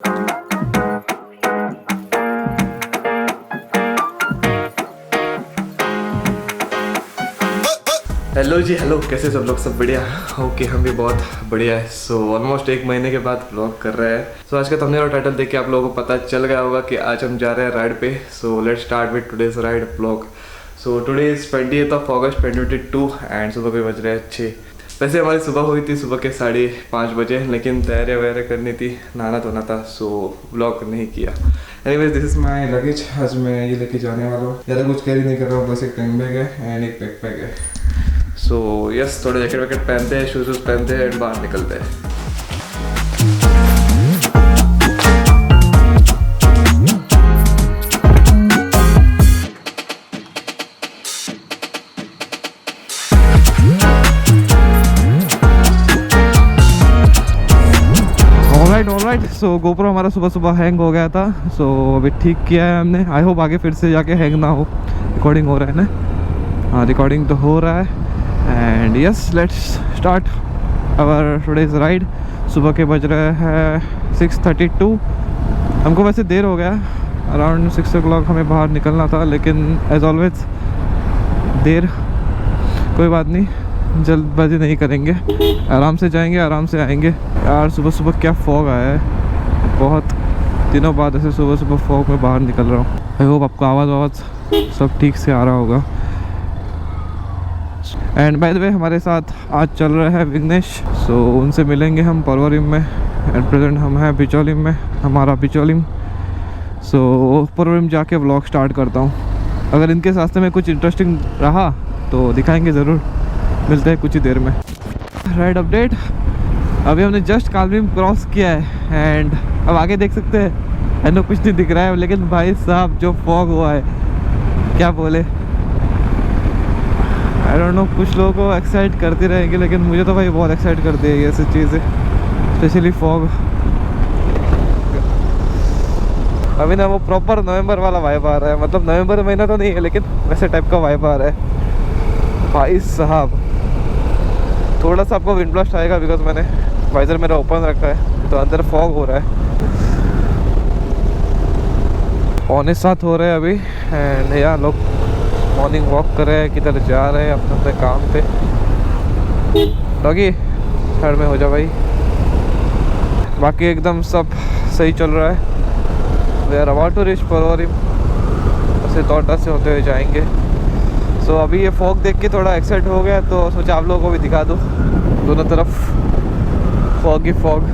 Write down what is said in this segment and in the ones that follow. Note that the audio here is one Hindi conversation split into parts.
हेलो जी, हेलो, कैसे सब लोग? सब बढ़िया? ओके, हम भी बहुत बढ़िया है। सो ऑलमोस्ट 1 महीने के बाद व्लॉग कर रहे हैं। सो आज का थंबनेल और टाइटल देख के आप लोगों को पता चल गया होगा कि आज हम जा रहे हैं राइड पे। So let's start with today's ride vlog. So today is 28 August 2022 and सुबह के बज रहे हैं 6। वैसे हमारी सुबह हुई थी सुबह के 5:30 बजे, लेकिन तैयारी वगैरह करनी थी, नहाना धोना था, सो व्लॉग नहीं किया। Anyways, this is my luggage. आज मैं ये लेके जाने वाला हूँ। ज़्यादा कुछ कैरी नहीं कर रहा हूँ, बस एक टैंक बैग है एंड एक बैकपैक है। सो यस, थोड़े जैकेट वैकेट पहनते हैं, शूज़ पहनते हैं एंड बाहर निकलते हैं। ऑलराइट, सो गोप्रो हमारा सुबह सुबह हैंग हो गया था, सो अभी ठीक किया है हमने। आई होप आगे फिर से जाके हैंग ना हो। रिकॉर्डिंग हो रहा है ना? हाँ, रिकॉर्डिंग तो हो रहा है। And yes, let's start our today's ride. सुबह के बज रहे हैं 6:32। हमको वैसे देर हो गया, अराउंड 6 o'clock हमें बाहर निकलना था, लेकिन एज ऑलवेज देर कोई बात नहीं, जल्दबाजी नहीं करेंगे, आराम से जाएंगे, आराम से आएंगे। यार सुबह सुबह क्या फॉग आया है, बहुत दिनों बाद ऐसे सुबह सुबह फॉग में बाहर निकल रहा हूँ। आई होप आपको आवाज़ सब ठीक से आ रहा होगा। एंड बाय द वे, हमारे साथ आज चल रहा है विघ्नेश। सो उनसे मिलेंगे हम परवरिम में। एट प्रेजेंट हम हैं बिचौलिम में, हमारा बिचौलिम। सो परवरिम जाके व्लॉग स्टार्ट करता हूँ। अगर इनके रास्ते में कुछ इंटरेस्टिंग रहा तो दिखाएंगे ज़रूर। मिलते हैं कुछ ही देर में। राइड अपडेट, अभी हमने जस्ट कालभीम क्रॉस किया है एंड अब आगे देख सकते हैं। आई नो कुछ नहीं दिख रहा है, लेकिन भाई साहब जो फॉग हुआ है, क्या बोले। आई डोंट नो, कुछ लोगों को एक्साइट करते रहेंगे, लेकिन मुझे तो भाई बहुत एक्साइट करती है ये सब चीज़ें, स्पेशली फॉग। अभी ना वो प्रॉपर नवंबर वाला वाइब आ रहा है, मतलब नवंबर महीना तो नहीं है, लेकिन वैसे टाइप का वाइब आ रहा है भाई साहब। थोड़ा सा आपको विंड ब्लास्ट आएगा, बिकॉज मैंने वाइजर मेरा ओपन रखा है, तो अंदर फॉग हो रहा है। 6:45 हो रहे हैं अभी एंड यहाँ लोग मॉर्निंग वॉक कर रहे हैं, किधर जा रहे हैं अपने अपने काम पे। डॉगी साइड में हो जा भाई। बाकी एकदम सब सही चल रहा है। We are about to reach Porvorim, ऐसे तोटा से होते हुए जाएंगे। सो अभी ये फॉग देख के थोड़ा एक्साइट हो गया, तो सोचा आप लोगों को भी दिखा दूँ। दोनों तरफ फॉग ही फॉग।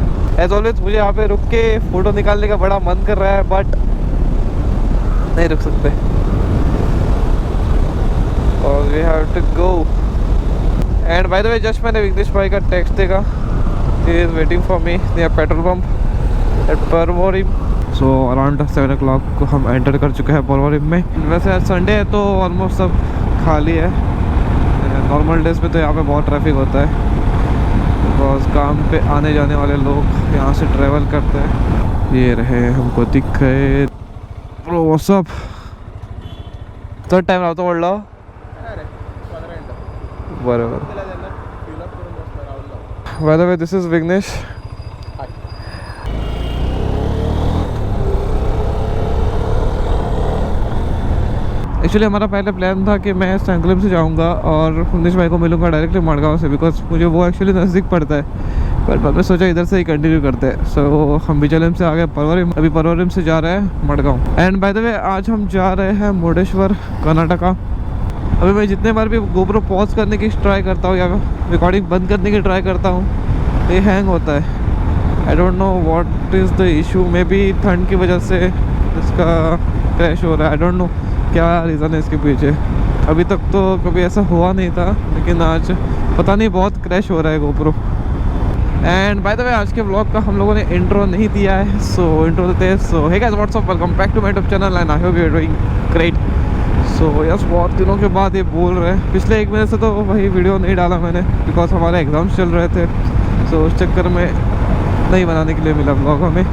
एज ऑलवेज मुझे यहाँ पे रुक के फ़ोटो निकालने का बड़ा मन कर रहा है, बट नहीं रुक सकते। और we have to go. And by the way, just मैंने विघ्नेश भाई का टेक्स्ट देखा, he is waiting for me near petrol pump at Porvorim. So around 7 o'clock को हम एंटर कर चुके हैं परवरिम में। वैसे आज संडे है तो ऑलमोस्ट सब खाली है। नॉर्मल डेज पे तो यहाँ पे बहुत ट्रैफिक होता है, बिकॉज काम पे आने जाने वाले लोग यहाँ से ट्रैवल करते हैं। ये रहे, हमको दिख गए bro. What's up? Third time रावतो बोललो बरोबर। By the way, this is Vignesh. Actually हमारा पहले प्लान था कि मैं संकलम से जाऊंगा और विघ्नेश भाई को मिलूंगा डायरेक्टली मड़गांव से, बिकॉज मुझे वो एक्चुअली नज़दीक पड़ता है। बट मैंने सोचा इधर से ही कंटिन्यू करते हैं। सो हम बिचौलिम से आगे परवरिम, अभी परवरिम से जा रहे हैं मड़गांव। एंड बाय द वे, आज हम जा रहे हैं मुर्डेश्वर, कर्नाटका। अभी मैं जितने बार भी गोप्रो पॉज करने की ट्राई करता हूँ या रिकॉर्डिंग बंद करने की ट्राई करता हूँ, ये हैंग होता है। I don't know what is the issue, may be ठंड की वजह से इसका क्रैश हो रहा है। आई डोंट नो क्या रीज़न है इसके पीछे। अभी तक तो कभी ऐसा हुआ नहीं था, लेकिन आज पता नहीं बहुत क्रैश हो रहा है गोप्रो। एंड बाय द वे, आज के व्लॉग का हम लोगों ने इंट्रो नहीं दिया है, सो इंट्रो देते हैं। So hey guys, what's up, welcome back to my YouTube channel and I hope you are doing great. So yes, बहुत दिनों के बाद ये बोल रहे हैं। पिछले 1 महीने से तो वही वीडियो नहीं डाला मैंने, बिकॉज हमारे एग्ज़ाम्स चल रहे थे, सो उस चक्कर में नहीं बनाने के लिए मिला व्लॉग हमें।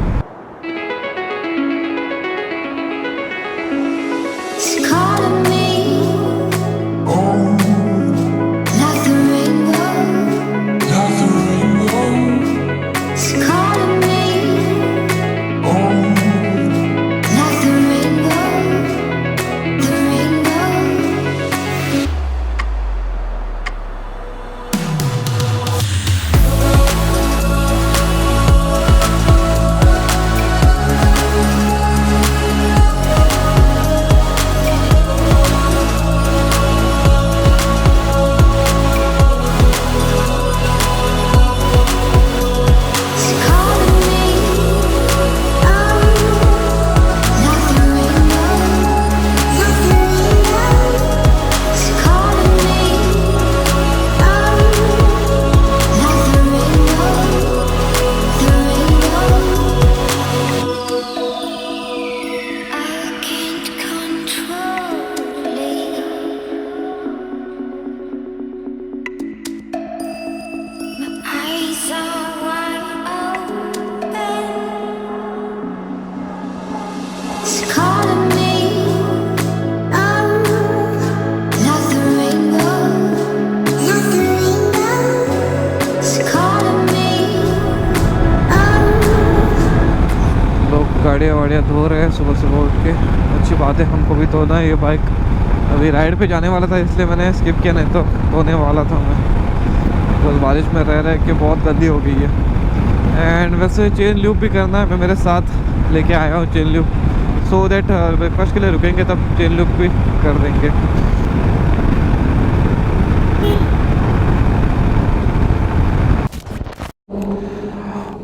It's calling me, like the rainbow, it's calling me, लोग गाड़ियाँ वाड़ियाँ धो रहे हैं सुबह सुबह उठ के। अच्छी बात है, हमको भी धोना है। ये बाइक अभी राइड पे जाने वाला था इसलिए मैंने स्किप किया, नहीं तो धोने वाला था मैं। बस बारिश में रह रहे कि बहुत गंदी हो गई है। एंड वैसे चेन लूप भी करना है, मैं मेरे साथ लेके आया हूँ chain lube, so that breakfast के लिए रुकेंगे तब चेन लूप भी कर देंगे।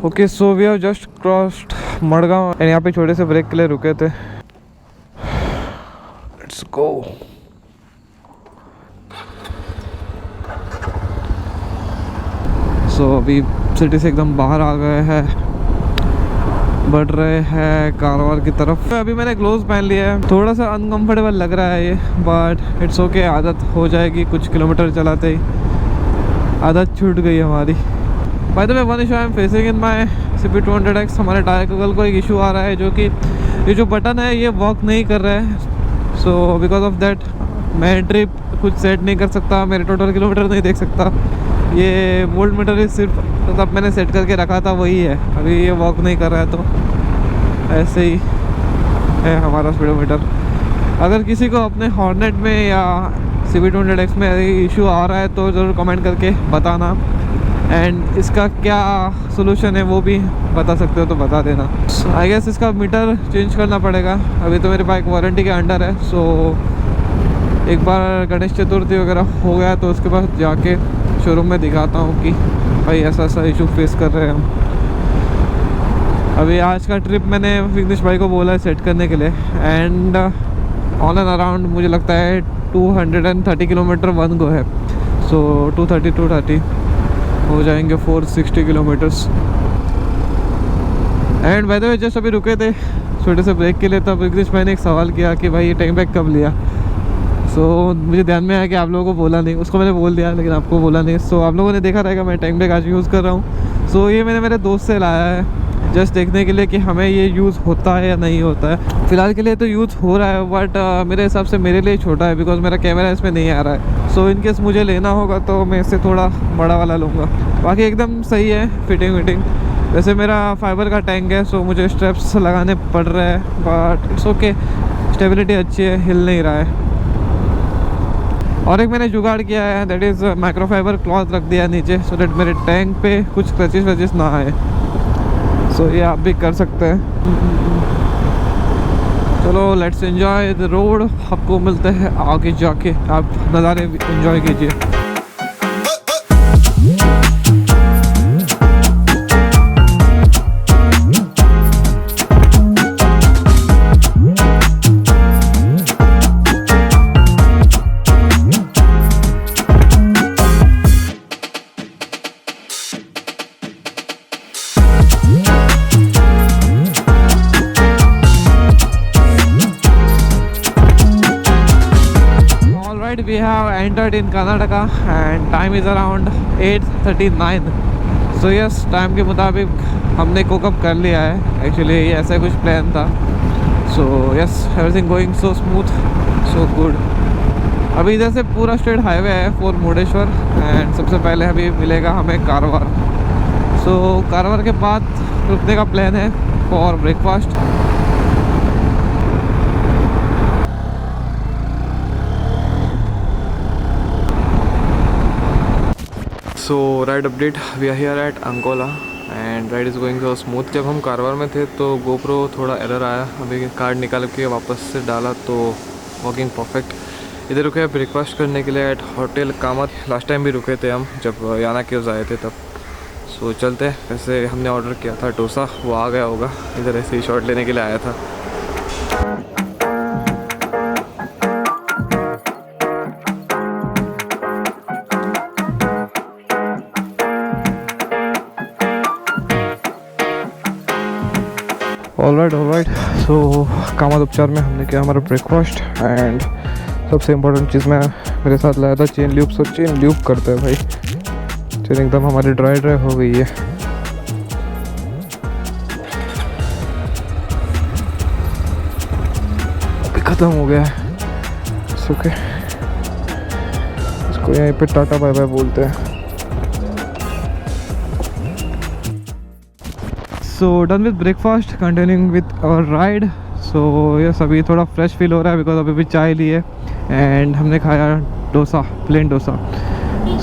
Okay, so we have just crossed Madgaon and यहाँ पे छोटे से ब्रेक के लिए रुके थे। Let's go. सो अभी सिटी से एकदम बाहर आ गए हैं, बढ़ रहे हैं कारवार की तरफ। अभी मैंने ग्लोव्स पहन लिया है, थोड़ा सा अनकंफर्टेबल लग रहा है ये, बट इट्स ओके, आदत हो जाएगी। कुछ किलोमीटर चलाते ही आदत छूट गई हमारी। Bye the way, one issue I am facing in my CB200X, हमारे टायर कगल को एक इशू आ रहा है, जो कि ये जो बटन है ये वर्क नहीं कर रहा है। सो बिकॉज ऑफ दैट मैं ट्रिप कुछ सेट नहीं कर सकता, मेरे टोटल किलोमीटर नहीं देख सकता। ये वोल्ट मीटर ही सिर्फ मतलब मैंने सेट करके रखा था वही है, अभी ये वर्क नहीं कर रहा है, तो ऐसे ही है हमारा स्पीडोमीटर। अगर किसी को अपने हॉर्नेट में या CB200X में इशू आ रहा है तो ज़रूर कमेंट करके बताना, एंड इसका क्या सोल्यूशन है वो भी बता सकते हो तो बता देना। आई गेस इसका मीटर चेंज करना पड़ेगा, अभी तो मेरी बाइक वारंटी के अंडर है। सो एक बार गणेश चतुर्थी वगैरह हो गया तो उसके बाद जाके शोरूम में दिखाता हूँ कि भाई ऐसा ऐसा इशू फेस कर रहे हैं हम। अभी आज का ट्रिप मैंने विघ्नेश भाई को बोला है सेट करने के लिए, एंड ऑन एंड अराउंड मुझे लगता है 230 किलोमीटर वन गो है। सो 230 हो जाएंगे 460 kilometres. And by the way, just अभी रुके थे छोटे से ब्रेक के लिए, तब विघ्नेश भाई ने एक सवाल किया कि भाई ये टैंक बैग कब लिया। सो मुझे ध्यान में आया कि आप लोगों को बोला नहीं, उसको मैंने बोल दिया लेकिन आपको बोला नहीं। सो आप लोगों ने देखा रहेगा मैं टैंक बैग आज यूज़ कर रहा हूँ। सो ये मैंने मेरे दोस्त से लाया है जस्ट देखने के लिए कि हमें ये यूज़ होता है या नहीं होता है। फ़िलहाल के लिए तो यूज़ हो रहा है, बट मेरे हिसाब से मेरे लिए छोटा है, बिकॉज मेरा कैमरा इसमें नहीं आ रहा है। सो इन केस मुझे लेना होगा तो मैं इससे थोड़ा बड़ा वाला लूँगा। बाकी एकदम सही है फिटिंग विटिंग। वैसे मेरा फाइबर का टैंक है, सो मुझे स्ट्रेप्स लगाने पड़ रहे हैं, बट इट्स ओके, स्टेबिलिटी अच्छी है, हिल नहीं रहा है। और एक मैंने जुगाड़ किया है, दैट इज़ माइक्रोफाइबर क्लॉथ रख दिया नीचे, सो दैट मेरे टैंक पे कुछ क्रचेस वचेस ना आए। सो ये आप भी कर सकते हैं। चलो लेट्स एंजॉय द रोड, आपको मिलते हैं आगे जाके, आप नज़ारे एंजॉय कीजिए। We have entered in Karnataka and time is around 8:39. So yes, time के मुताबिक हमने कोकअप कर लिया है। एक्चुअली ये ऐसा कुछ प्लान था। So yes, everything going so smooth, so good. अभी इधर से पूरा स्ट्रेट हाईवे है फॉर मुर्डेश्वर, एंड सबसे पहले अभी मिलेगा हमें कारवार। So कारवार के बाद रुकने का प्लान है for breakfast. So ride update, we are here at Ankola and ride is going so smooth. जब हम कारवार में थे तो गोप्रो थोड़ा एरर आया, अभी कार्ड निकाल के वापस से डाला तो वर्किंग परफेक्ट। इधर रुके ब्रेकफास्ट करने के लिए eight hotel Kamat. Last time भी रुके थे हम जब याना केव्स आए थे तब। सो चलते हैं। वैसे हमने ऑर्डर किया था डोसा, वो आ गया होगा। इधर ऐसे ही शॉट लेने के लिए आया था। ऑलराइट। सो कामत उपचार में हमने किया हमारा ब्रेकफास्ट, एंड सबसे इम्पोर्टेंट चीज़ मैं मेरे साथ लाया था चेन ल्यूब। सो चेन ल्यूब करते हैं भाई, चेन एकदम हमारी ड्राई हो गई है। ख़त्म हो गया है। ओके, इसको यहीं पे टाटा बाय बाय बोलते हैं। So done with breakfast, continuing with our ride. So yes, अभी थोड़ा फ्रेश फील हो रहा है बिकॉज अभी भी चाय ली है एंड हमने खाया डोसा, प्लेन डोसा।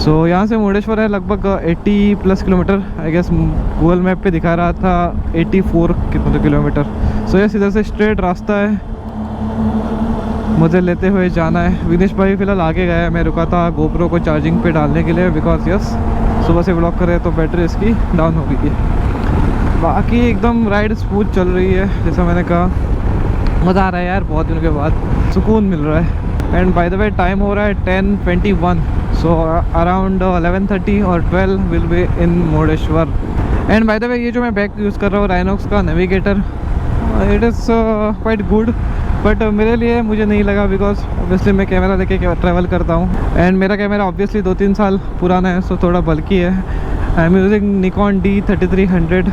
सो यहाँ से मुर्डेश्वर है लगभग 80+ kilometre. I guess Google map पे दिखा रहा था 84 किलोमीटर। सो यस, इधर से स्ट्रेट रास्ता है, मुझे लेते हुए जाना है। विनेश भाई फिलहाल आगे गया है, मैं रुका था गोप्रो को चार्जिंग पे डालने के लिए बिकॉज यस सुबह से ब्लॉक करे तो बैटरी इसकी डाउन हो गई है। बाकी एकदम राइड स्मूथ चल रही है, जैसा मैंने कहा मज़ा आ रहा है यार, बहुत दिनों के बाद सुकून मिल रहा है। And by the way time हो रहा है 10:21, सो अराउंड 11:30 और 12 will be in Murdeshwar. And by the वे ये जो मैं बैग यूज़ कर रहा हूँ राइनॉक्स का navigator, it is quite good, but मेरे लिए मुझे नहीं लगा बिकॉज ऑब्वियसली मैं कैमरा लेके ट्रैवल करता हूँ एंड मेरा कैमरा ऑब्वियसली 2-3 साल पुराना है, सो थोड़ा बल्कि है। I am using Nikon D3300,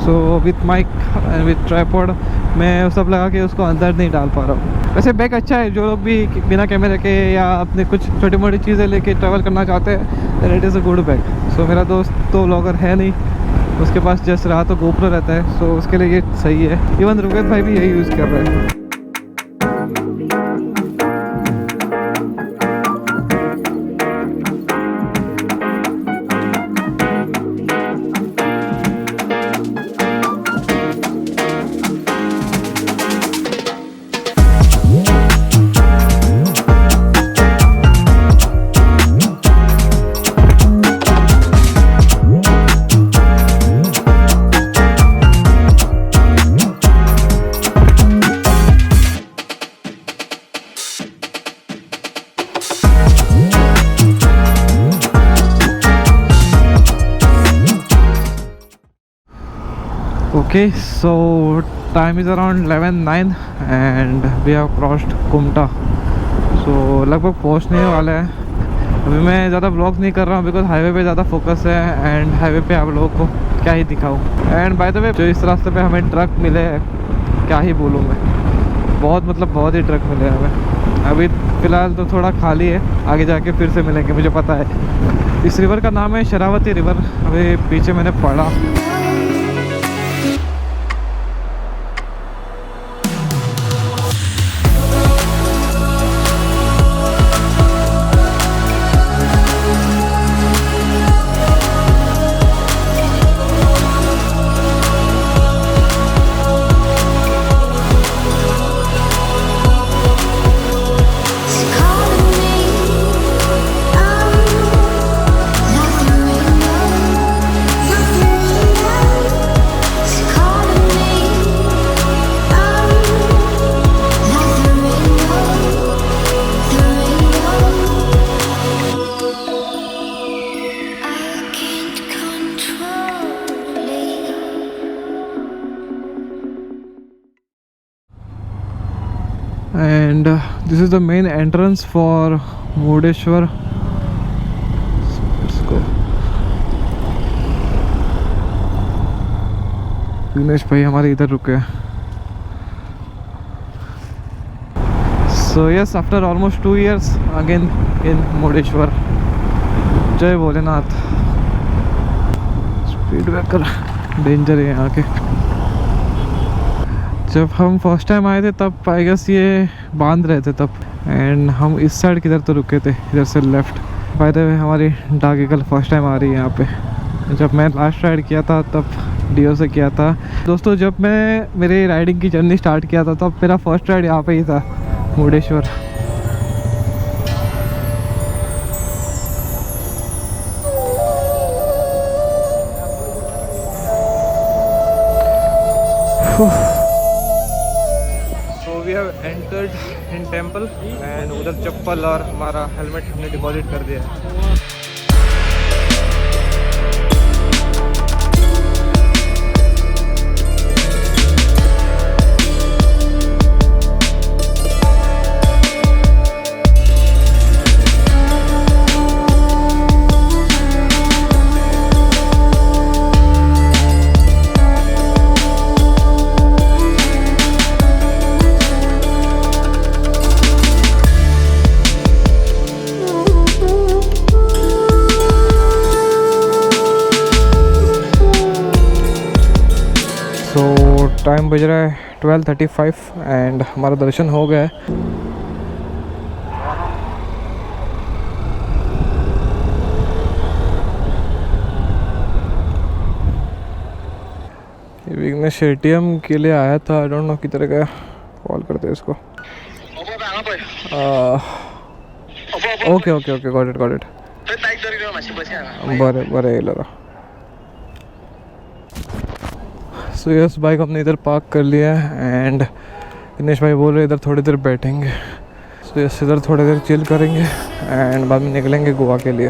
so with mic and with tripod मैं सब लगा के उसको अंदर नहीं डाल पा रहा हूँ। वैसे बैग अच्छा है, जो लोग भी बिना कैमरे के या अपने कुछ छोटी मोटी चीज़ें लेके ट्रैवल करना चाहते हैं, then it is a good bag. So मेरा दोस्त तो व्लॉगर है नहीं, उसके पास जस्ट रहा तो गोप्रो रहता है, सो उसके लिए ये सही है। इवन रुगेत भाई भी यही यूज़ कर रहे हैं। Okay, so time is around 11:09 and we have crossed Kumta. so लगभग पहुंचने वाला है। अभी मैं ज़्यादा ब्लॉग नहीं कर रहा हूँ बिकॉज हाईवे पे ज़्यादा फोकस है एंड हाईवे पे आप लोगों को क्या ही दिखाऊँ। एंड बाय द वे जो इस रास्ते पे हमें ट्रक मिले हैं, क्या ही बोलूँ मैं, बहुत ही ट्रक मिले हैं हमें। अभी फ़िलहाल तो थोड़ा खाली है, आगे जाके फिर से मिलेंगे मुझे पता है। इस रिवर का नाम है शरावती रिवर, अभी पीछे मैंने पढ़ा। And this is the main entrance for Murdeshwar. Let's go. Vinesh भाई हमारे इधर रुके। So yes, after almost 2 years again in Murdeshwar. जय भोलेनाथ। स्पीड ब्रेकर डेंजर है यहाँ के। जब हम फर्स्ट टाइम आए थे तब आई गेस ये बांध रहे थे तब, एंड हम इस साइड किधर तो रुके थे, इधर से लेफ्ट। बाय द वे हमारी डाक ईगल फर्स्ट टाइम आ रही है यहाँ पे। जब मैं लास्ट राइड किया था तब डीओ से किया था। दोस्तों जब मैं मेरी राइडिंग की जर्नी स्टार्ट किया था तब मेरा फर्स्ट राइड यहाँ पे ही था, Murdeshwar. Entered in temple and उधर चप्पल और हमारा हेलमेट हमने डिपॉजिट कर दिया है। टाइम बज रहा है 12:35 एंड हमारा दर्शन हो गया है। विघ्नेश एटीएम के लिए आया था, आई डोंट नो किधर गया, कॉल करते हैं इसको। Okay okay okay got it बरं येईल। सो यस बाइक हमने इधर पार्क कर लिया है एंड दिनेश भाई बोल रहे इधर थोड़ी देर बैठेंगे। सो यस इधर थोड़ी देर चिल करेंगे एंड बाद में निकलेंगे गोवा के लिए।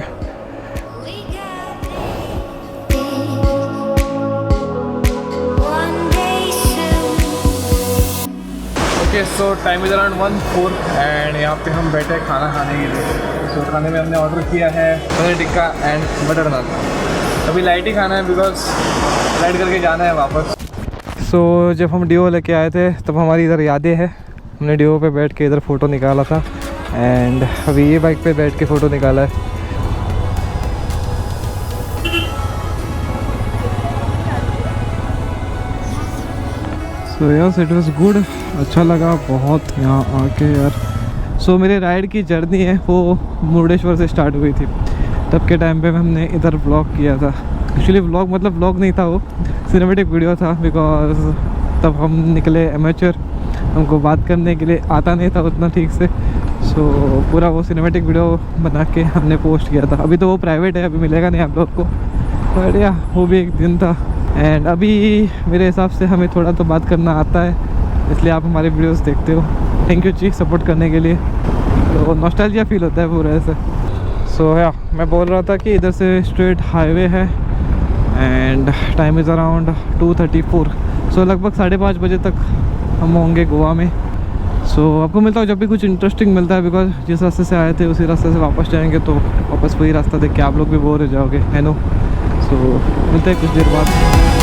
Okay so time is around 1:04 and यहाँ पे हम बैठे हैं खाना खाने के लिए। तो खाने में हमने ऑर्डर किया है पनीर टिक्का एंड बटर नान। अभी लाइट ही खाना है बिकॉज लाइट करके जाना है वापस। सो जब हम डीओ लेके आए थे तब हमारी इधर यादें हैं, हमने डीओ पे बैठ के इधर फ़ोटो निकाला था एंड अभी ये बाइक पे बैठ के फ़ोटो निकाला है। So yes it was good, अच्छा लगा बहुत यहाँ आके यार। सो मेरे राइड की जर्नी है वो मुर्डेश्वर से स्टार्ट हुई थी। तब के टाइम पे हमने इधर व्लॉग किया था, एक्चुअली व्लॉग मतलब व्लॉग नहीं था, वो सिनेमेटिक वीडियो था बिकॉज तब हम निकले एमेचर, हमको बात करने के लिए आता नहीं था उतना ठीक से। सो पूरा वो सिनेमेटिक वीडियो बना के हमने पोस्ट किया था। अभी तो वो प्राइवेट है, अभी मिलेगा नहीं आप लोग को, बट या वो भी एक दिन था। एंड अभी मेरे हिसाब से हमें थोड़ा तो बात करना आता है, इसलिए आप हमारे वीडियोस देखते हो। थैंक यू जी सपोर्ट करने के लिए। तो नॉस्टैल्जिया फील होता है पूरा ऐसे। सो या मैं बोल रहा था कि इधर से स्ट्रेट हाईवे है एंड टाइम इज़ अराउंड 2:34। सो लगभग 5:30 बजे तक हम होंगे गोवा में। सो आपको मिलता हूँ जब भी कुछ इंटरेस्टिंग मिलता है, बिकॉज जिस रास्ते से आए थे उसी रास्ते से वापस जाएंगे तो वापस वही रास्ता देख के आप लोग भी बोर हो जाओगे, है नो। सो मिलते हैं कुछ देर बाद।